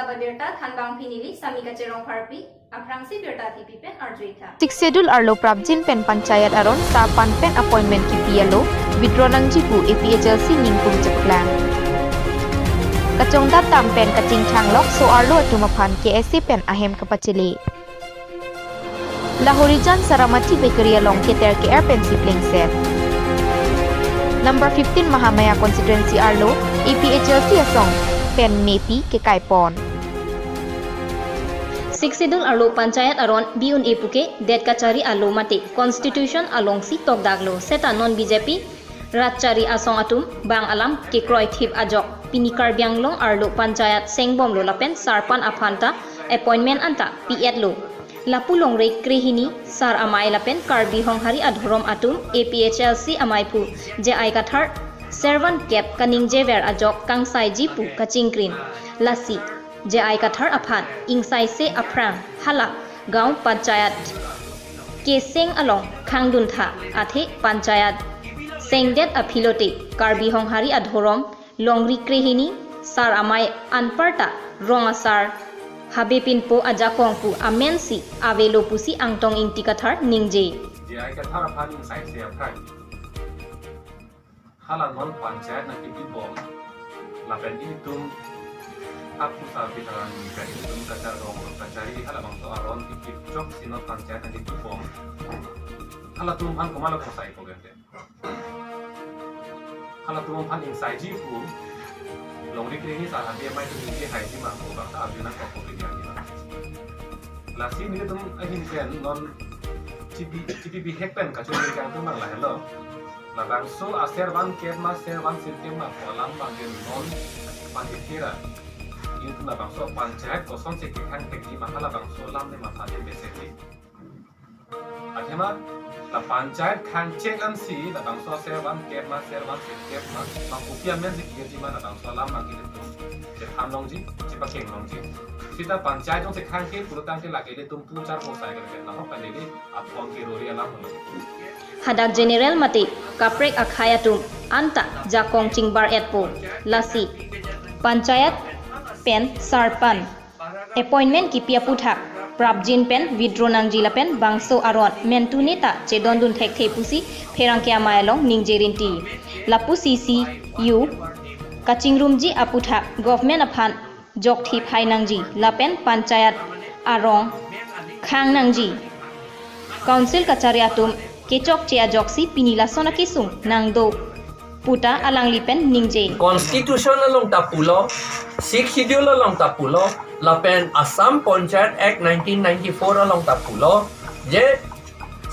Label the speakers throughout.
Speaker 1: Saba Birta Thanbang Pinili Samika Cherong Parpi Aprangsi Birta Tipipen Arjuita.
Speaker 2: Six schedule arlo prabjin pen panchayat aron sarpan pen appointment ki PLO withdraw nang jipu APHLC ningkung jeplang. Kacong datam pen kacing changlok so arlo atumapan KSC pen ahem kapachili. Lahorijan Saramati Bakery along Keter KR pen sipling set. Number 15 Mahamaya constituency arlo APHLC asong pen mepi ke kaipon.
Speaker 3: Siksidul arlo panchayat aron biun epuke det kachari alo mate constitution along si tokdaglo seta non BJP ratchari asong atum bang alam ke kroi thip ajok pinikar bianglong arlo panchayat sengbom lo lapen sarpan aphanta appointment anta piet lo lapulong re krehini sar amai lapen karbi honghari adhorom atum APHLC amaipu je aikathar servan cap kaning jever ajok kangsai jipu kachingkrin lasi je aikathar aphan ingsai se aprang hala gaon panchayat keseng along khangdun tha athe panchayat sengdet aphilote karbi honghari adhorom longri krehini sar amai anparta rongasar habepin po ajakongpu amensi avelo pusi angtong intikathar ningje
Speaker 4: je aikathar aphan ingsai se aprang hala non panchayat na kibom lapen itum aku sabi dalam kali itu kacarong kacari hala bangso aron tikip jok sino panchayat nanti tupom hala tumhan kumalo kosai ko gende hala tumhan insai jipu longri kini salah dia mai tu dia hai si ma ko bangsa abina ko ko dia ni la si ni tum ahin ken non cipi hekpen kacuri kang tu mang la hello la bangso aser wan ket ma ser wan sistem ma ko lam bangen non pandikira itu na bangso panchayat kosong se kikan tekni mahala bangso lam ne masale beseti adema la panchayat kan cek an si la bangso servan kema servan sistem ma kupia men se kiye ma la bangso lam ma ki tu se tham long ji se pa keng long ji sita panchayat jong se kan ke purutang ke lage le tum pu char ho sai ke na ho pale le apon ke rori alam ho
Speaker 3: hadak general mate kaprek akhayatum anta jakong chingbar etpo lasi panchayat pen sarpan appointment ki pia puthak prabjin pen withdraw nang jila pen bangso aron mentu neta chedon dun thek the pusi pherang kya mailong ningjerin ti lapu cc u kachingrum ji aputhak government aphan jok thi phai nang ji lapen panchayat arong khang nang ji council kachariatum kechok chea joksi pinila sona kisung nang do puta alang lipen ningje
Speaker 5: constitution along tapulo six schedule along tapulo lapen Assam Panchayat Act 1994 along tapulo je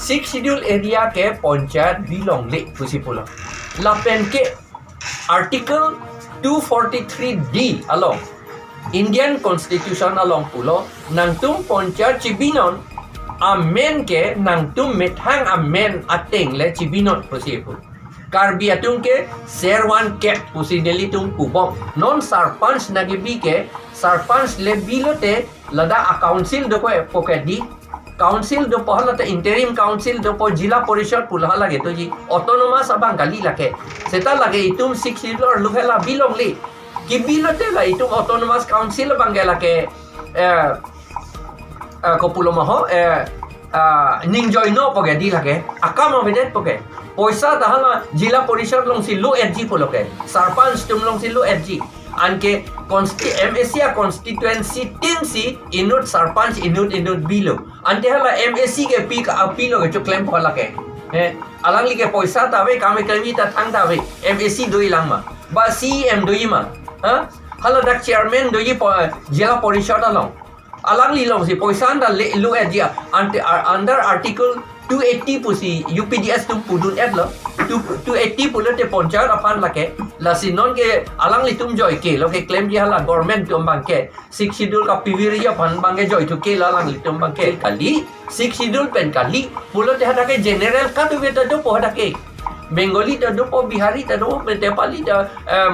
Speaker 5: six schedule area ke panchayat belong le pusipulo lapen ke article 243D along Indian constitution along pulo nangtum panchayat chibinon amen ke nangtum methang amen ateng le chibinon pusipulo Karbi atung ke serwan ke pusineli tung pubom non sarpanch nagibi ke sarpanch le bilote lada a council do ko pokedi council do pahalata interim council do po jila porishad pulha lage to ji autonomous abang gali lake seta lage itum 6 year luhela bilong li ki bilote la itum autonomous council bangela ke ko pulomaho ningjoy no pokedi lage akama vedet poke Poisa tahala jila porishad long si lo FG poloke sarpanch tum long si lo FG anke MSC constituency tinsi inut sarpanch inut bilo ante hala MSC ke pik apilo ke claim phola ke alang li ke poisa tawe kame kami ta thang tawe MSC doi langma ba CM doi ma hala dak chairman doi jila porishad along alang li long si poisa da lo FG ante under article 280 pusi UPDS tum pudun et lo 280 pulote panchayat aphan lake la sinon ke alang li tum joy ke lo ke claim dia la government tum bangke six schedule ka piviria pan bangke joy to ke la lang li tum bangke kali six schedule pen kali pulote hada ke general ka tu beta do po hada ke Bengali ta do po Bihari ta do Nepali ta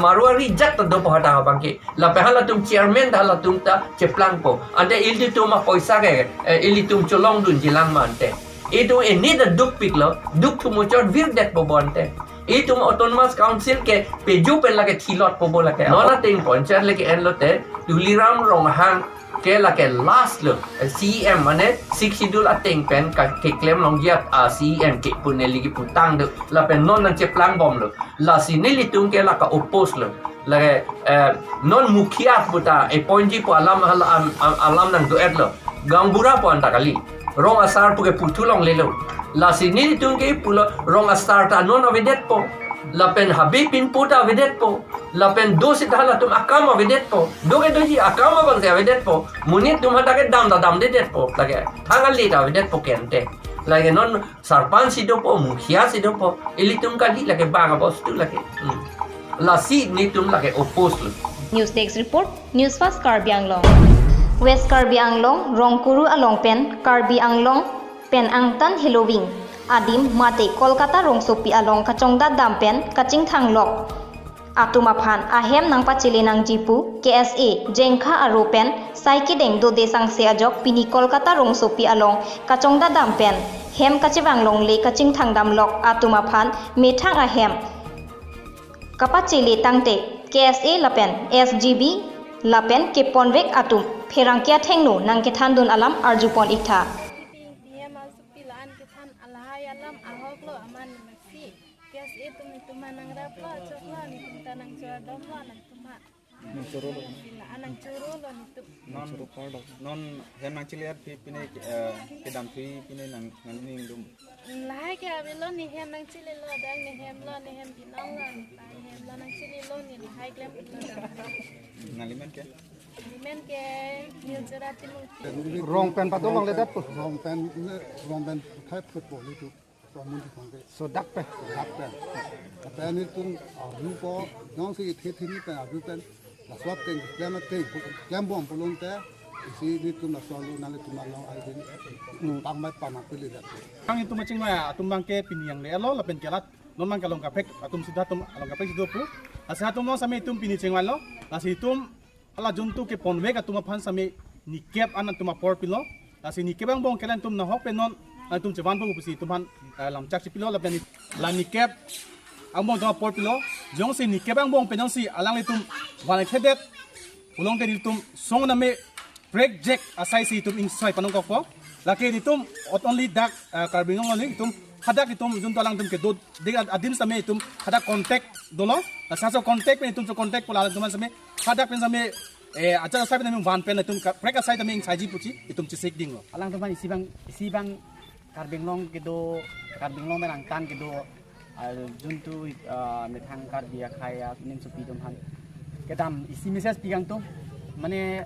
Speaker 5: Marwari jat ta do po hada bangke la pehala tum chairman ta la tum ta cheplang po ante ildi tum ma poisa ke ili tum cholong dun jilang ma ante itu ini da duk piklo duk tu muchor vir det bobonte Itum autonomous council ke peju pen lage thilot pobo lage nona ting ponchar lage en lote tuliram rong hang ke lage last lo CM mane sik sidul ateng pen ka ke claim long giat CM ke puneli gi putang de la pen non nang cheplang bom lo la sinili tung ke la ka oppose lo lage non mukhia puta e ponji po alam nang do lo gambura po antakali rong asar pu ke putulong lelo la sinili tung ke pulo rong asar ta non avedet po la pen habipin puta avedet po la pen do sidhala tum akama avedet po do ke doji akama bang se avedet po munit tum hata ke dam dedet po lage thangal li ta avedet po kente lage non sarpan sido po mukhia sido po ili tum kali lage banga bos tu lage la si ni tum lage oppose lo
Speaker 3: News Desk Report, News Fast Karbi Anglong. West Karbi Anglong, Rongkuru Along Pen, Karbi Anglong, Pen Angtan Halloween. Adim Mate Kolkata Rongsopi Along Kachongda Dampen, Kaching Thanglok. Atumaphan Ahem nang pachile nang jipu, KSA, Jengkha Aropen, Saiki Deng do desang seajok pini Kolkata Rongsopi Along Kachongda Dampen. Hem Kachiwanglong le Kaching Thangdamlok Atumaphan Methang Ahem. Kapachile Tangte, KSA Lapen, SGB Lapen ke Ponvek Atum, Perangkia Tengnu nang kethandun alam Arjupon Ikta.
Speaker 6: Dia masuk pilaan ketan alahai alam ahok lo aman masih. Kes itu mituma nang raplo coklo ni kita nang cordom lo nang tuma. Pilaan nang curu lo nitu.
Speaker 7: Non hen mang ciliat pine kedam pine nang ning dum.
Speaker 6: Lahai ke abilo ni hem nang cili lo dang ni hem pinong lo ni hem lo nang cili lo ni lahai klem lo.
Speaker 7: Ngalimen ke?
Speaker 6: Limen ke New Jersey lo.
Speaker 8: Rong pen patolong ledat po. Rong pen type football itu. So dak pe. Pen itu abu po. Nong si ini pen abu pen. La swap teng klem bom pulung te. Isi itu la solu nale tu malau aidin. Pangmat panak pilih dat.
Speaker 7: Ang itu macing maya tumbang ke piniang le alo la pen kelat. Non man kalong kapek atum sidatum along kapek sidopu. Asatum no same tum pini cengwalo. Asitum ala juntu ke ponwek atuma phan same nikep an atuma por pilo asi nikep ang bong kelan tum na hok penon atum chewan bu pusi tuman lamchak si pilo la pen la nikep ang bong tuma por pilo jong si nikep ang bong penon si alang litum wan khedet ulong ke ditum song na me break jack asai si tum insai panong ko la ke ditum ot only dak karbingong only tum hadak itum junto alang tum ke do adim same itum hadak contact dolo asaso contact pen itum so contact pula tuman same hadak pen same acara saya pen van pen itum mereka saya taming saji puci itum cisik ding lo
Speaker 9: alang tuman isibang karbinglong kedo karbinglong menang tan kedo juntu methang karbia khaya ning supi tumhan kedam isi message pigang tum mane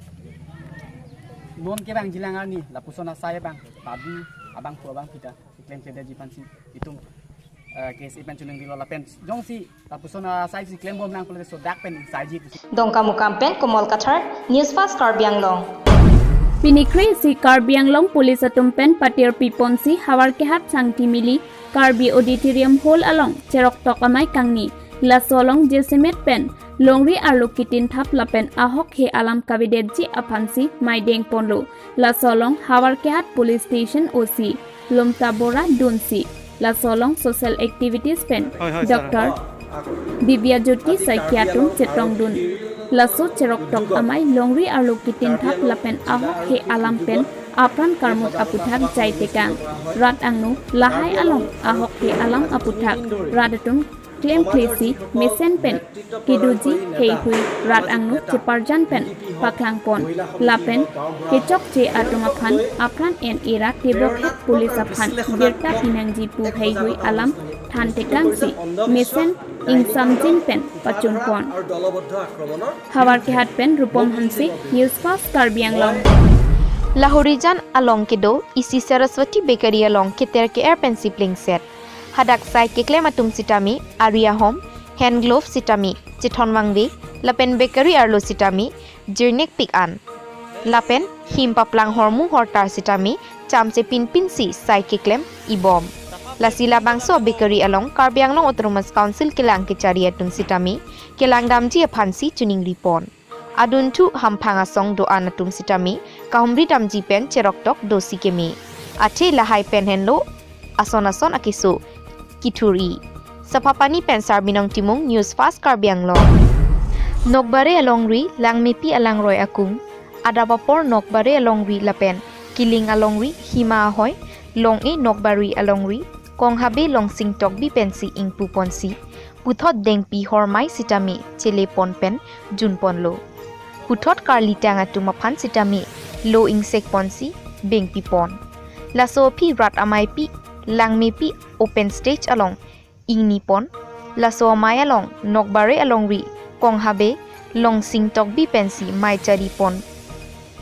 Speaker 9: non ke bang jilangar ni la pusona saya bang tadi abang pu abang kita klaim keda jipansi itum kes ipan chuneng dilo la pen jong si tapusona sai si klaim bom nang pole so dak pen saji
Speaker 3: Dongkamu Kampen Komol Kathar News Fast Karbi Anglong.
Speaker 10: Pinikri si Karbi Anglong Police Atumpen Patir Piponsi Hawar Kehat Sangti Mili Karbi Auditorium Hall Along Cherok Tokamai Kangni La Solong Jesemet Pen Longri Arlukitin Thap Lapen Ahok He Alam Kavidetji Apansi Maideng Ponlo La Solong Hawar Kehat Police Station OC Lumta Bora Dunsi La Solong Social Activities Pen Dr. Bibia Jyoti Psychiatrist Chetrong Dun Laso Cherok Tok Amai Longri Arlukitin Thap Lapen Ahok He Alam Pen Apran Karmut Aputhak Jaitekang Rat Angnu Lahai Along Ahok He Alam Aputhak Radatum Claim Klesi Mesen Pen Kiduji Hei Hui Rat Angnu Ciparjan Pen Paklang Pon Lapen Kechok Je Atumaphan Apran En Era Tebokhet Police Aphan Birta Hinangji Pu Hei Hui Alam Thantekang Si Mesen Ingsamjin Pen Pachun Pon Hawar Kehat Pen Rupom Hansi News Fast Karbi Anglong
Speaker 2: Lahorijan along kedo isi Saraswati Bakery along keter ke air pen sipling set hadak sai ke klem atum sitami Aria Home hand glove sitami Chithon Wangwi Lapen Bakery arlo sitami Jirnek Pik An Lapen him paplang hormu hortar sitami chamche pin si sai ke klem ibom Lasila bangso Bakery along Karbi Anglong Autonomous Council kelang ke cariatum sitami kelang damji aphansi chuning ripon Aduntu hampanga song do anatum sitami kahumri damji pen cherok tok dosi kemi ate lahai pen henlo ason akiso kituri Sapapani pen Sarbinong Timung News Fast Karbi Anglong. Nokbare alongri langmepi alangroy akung. Adapapor nokbare alongri lapen. Kiling alongri hima ahoy. Long e nokbari alongri. Kong habe long sing tokbi pensi ing puponsi. Puthot dengpi hormai sitami chele ponpen junponlo. Puthot karli tanga tumapan sitami lo ing sek ponsi bengpi pon. Laso pi rat amai pi langmepi open stage along ing nipon. Laso amai along nokbare alongri kong habe long sing tokbi pensi mai chari pon.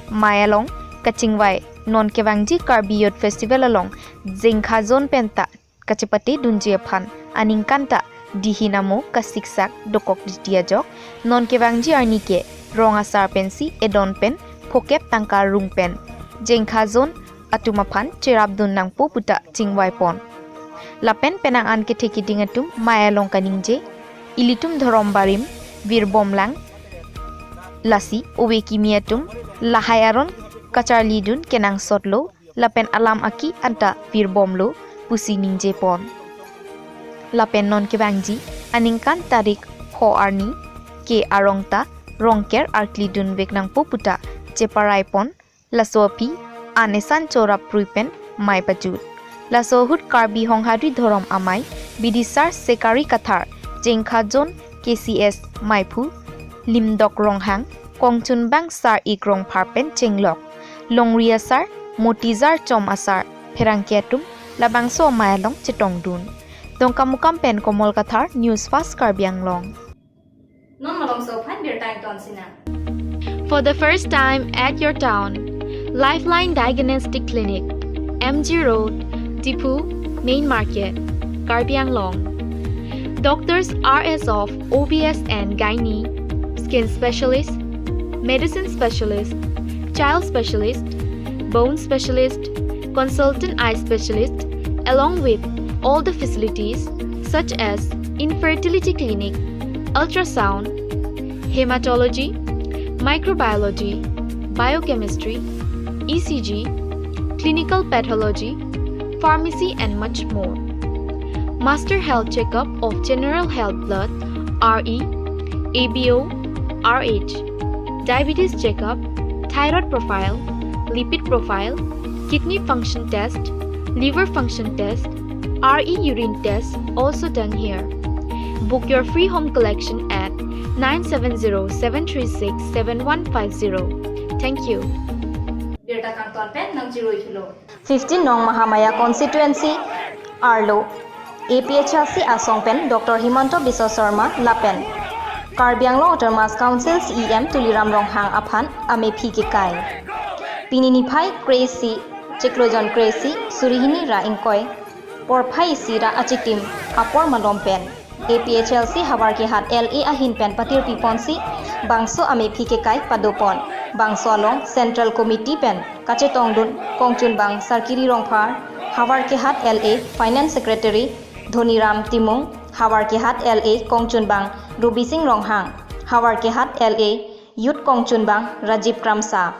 Speaker 2: Mai along kachingwai non kewangji Karbi Youth Festival along jengkha zon penta kachepati dunje phan aning kanta dihinamo kasiksak dokok ditiajok non kewangji arnike ronga sar pensi edon pen phokep tangka rung pen jengkha zon atuma phan cherabdun nangpo puta chingwai pon lapen penang an ke theki dingatum mayalong kaningje ilitum dhorom barim virbomlang lasi owe kimiatum lahayaron kacharlidun kenang sotlo lapen alam aki anta virbomlo pusi ningje pon lapen non kebangji aningkan tarik ho arni ke arongta rongker arklidun veknang poputa cheparai pon lasopi anesan chorap pruipen mai pajut lasohut Karbi honghadri dhorom amai bidisar sekari kathar jengkha jon KCS maipu limdok ronghang kongchun bang sar ikrong pharpen chenglok longria sar motizar chom asar pherangketum labangso mayalong chitongdun dongkamukam pen komol kathar News Fast Karbi Anglong.
Speaker 1: Non malong so phan bir time ton sina.
Speaker 2: For the first time at your town, Lifeline Diagnostic Clinic, MG Road, Dipu, Main Market, Karbi Anglong. Doctors RS of OBS and Gynae, Skin Specialist, Medicine Specialist, Child Specialist, Bone Specialist, Consultant Eye Specialist, along with all the facilities such as infertility clinic, ultrasound, hematology, microbiology, biochemistry, ECG, clinical pathology, pharmacy and much more. Master Health Checkup of General Health Blood, RE, ABO, RH, Diabetes Checkup, Thyroid Profile, Lipid Profile, Kidney Function Test, Liver Function Test, RE Urine Test also done here. Book your free home collection at 970-736-7150. Thank you.
Speaker 1: Birta kanton pen nang jiroi thulo.
Speaker 3: 15 Nong Mahamaya Constituency, Arlo, APHLC Asong Pen, Dr. Himanto Biswa Sharma, Lapen, Karbi Anglong Autonomous Council CEM Tuliram Ronghang Aphan, Amepi Kikai, Pininipai Crazy, Chiklojon Crazy, Surihini Ra Inkoi, Porpai Sira Achikim, Apor Malompen, APHLC Hawarki Hat LA Ahin Pen Patir Piponsi, Bangso Amepi Kikai Padopon, Bangso Along Central Committee Pen, Kachetongdun, Kongchun Bang, Sarkiri Rongphar, Hawarki Hat LA Finance Secretary, Dhoniram Timung, Hawarki Hat LA Kongchun Bang, Ruby Singh Ronghang, Hawarki Hat LA Youth Kongchun Bang, Rajiv Kramsa,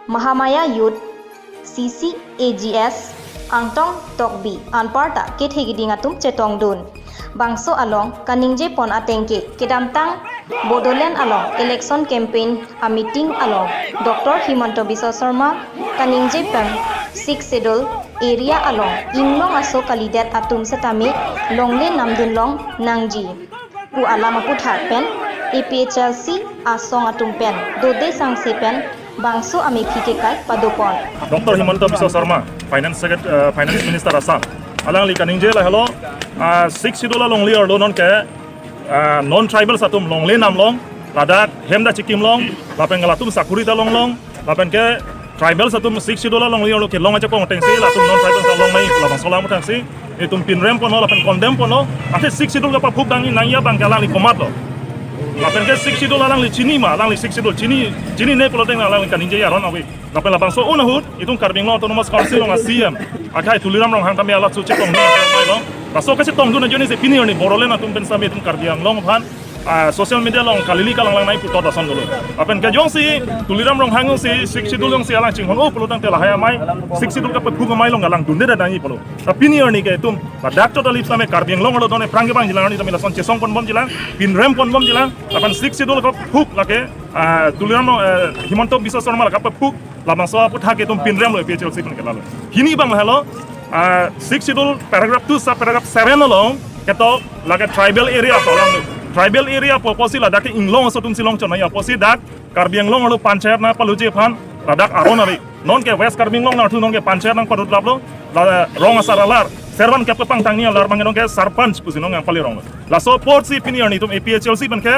Speaker 3: Mahamaya Youth CCAGS Angtong Tokbi Anparta Kit Higidingatum Chetongdun Bangso Along Kaningje Pon Atengke Kedamtang Bodoland Along Election Campaign A Meeting Along Dr. Himanto Biswa Sharma Kaningje Pem 6 Schedule Area Along Imlong Aso Kalidat Atum Setami Longle Namdun Long Nangji Pu Alama Puthat Pen APHLC Asong Atum Pen Dode Sangse Pen Bangso Amepi Kekai Padopon
Speaker 11: Dr. Himanto Biswa Sharma Finance Minister Assam alang li kaningje la hello 6 schedule long li or non ke non tribal satum long le nam long ladak hemda chikim long lapen galatum sakurita long long lapen ke tribal satum 6 schedule long li or ke long acha kong tengsi latum non tribal sa long mai la basola mo tengsi itum pinrem pono lapen condemn pono ate 6 schedule ka phuk dangi nangya bangkala li komat lo lapen ke 6 schedule lang li chini ma lang li 6 schedule chini ne poloteng lang li kaningje yaron awi lapen la bangso unahut itum Karbing Long Autonomous Council long CM akai tuliram long hang kami alat suci tong mai long baso kasi tong dun joni se pinir ni borolen atum ben sami tum Karbi Anglong phan social media long kalili kalang lang nai putot ason dulu apen ke jong si tuliram rong hangu si sidul long si alang ching hon pulo tang tela haya mai sidul ka phu mai long galang dunde da dangi pulo tapi ni ni ke tum dak to dalip same karbiang long lo done prang bang jilang ni tamila son chesong pon bom jilang pin rem pon bom jilang apen sidul ka phuk lake tuliram himanto bisa sorma ka phuk lamang so put hake tum pin rem lo PHL sik ke lalu hini bang hello sidul paragraph 2 sub paragraph 7 long keto lake tribal area to lang tribal area poposi la dak inglong so tum silong chona ya posi dak karbiang long lo panchayat na paluje phan la dak aron ari non ke west karbiang long na thu non ke panchayat nang padut lablo la rong asaralar servan ke pang tangni lar bang non ke sarpanch pusi non ang pali rong la so port si pini ani tum APHLC ban ke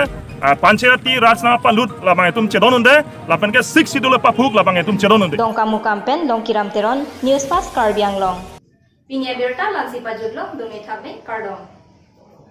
Speaker 11: panchayat ki rajna palut la bang tum chedon unde la pen ke 6 sidul pa phuk la bang tum chedon unde
Speaker 3: dong kamu kampen dong kiram teron news fast Karbiang long
Speaker 1: Pinya Berta Lansi Pajudlo Dumi Thabe Kardong